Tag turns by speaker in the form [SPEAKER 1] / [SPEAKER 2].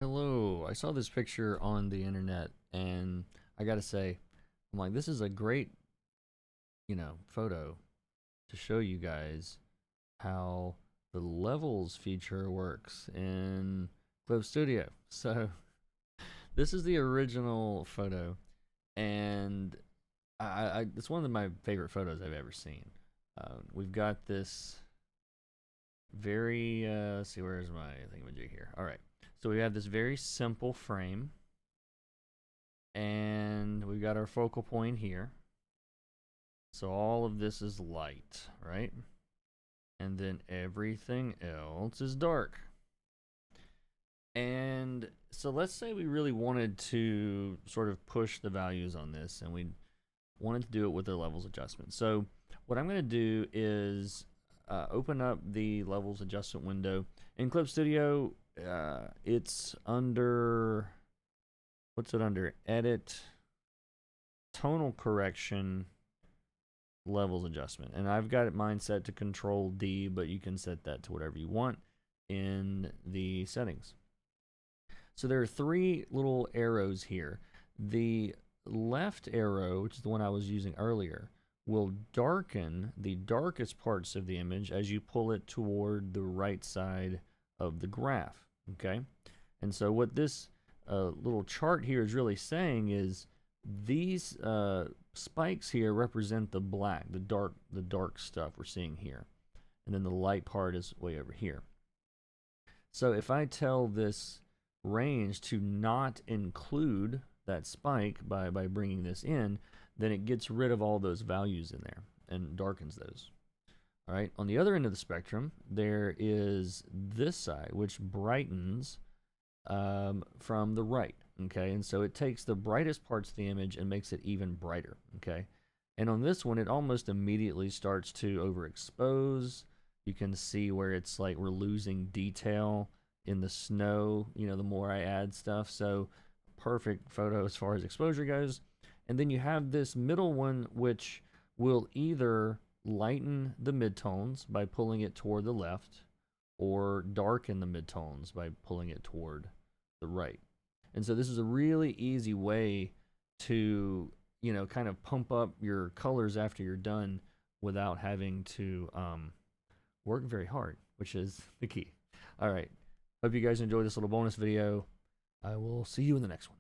[SPEAKER 1] Hello, I saw this picture on the internet and I gotta say, I'm like, this is a great, photo to show you guys how the levels feature works in Clip Studio. So, this is the original photo and it's one of my favorite photos I've ever seen. We've got this very, let's see, where's my thingamajig here? All right. So we have this very simple frame and we've got our focal point here. So all of this is light, right? And then everything else is dark. And so let's say we really wanted to sort of push the values on this and we wanted to do it with the levels adjustment. So what I'm going to do is open up the levels adjustment window. In Clip Studio, it's under, what's it under? Edit, tonal correction, levels adjustment. And I've got it mine set to Control D, but you can set that to whatever you want in the settings. So there are three little arrows here. The left arrow, which is the one I was using earlier, will darken the darkest parts of the image as you pull it toward the right side of the graph. Okay? And so what this little chart here is really saying is these spikes here represent the black, the dark stuff we're seeing here. And then the light part is way over here. So if I tell this range to not include that spike by bringing this in, then it gets rid of all those values in there and darkens those. All right, on the other end of the spectrum, there is this side, which brightens from the right, okay? And so it takes the brightest parts of the image and makes it even brighter, okay? And on this one, it almost immediately starts to overexpose. You can see where it's like we're losing detail in the snow, the more I add stuff. So perfect photo as far as exposure goes. And then you have this middle one, which will either lighten the midtones by pulling it toward the left or darken the midtones by pulling it toward the right. And so this is a really easy way to, kind of pump up your colors after you're done without having to work very hard, which is the key. All right. Hope you guys enjoyed this little bonus video. I will see you in the next one.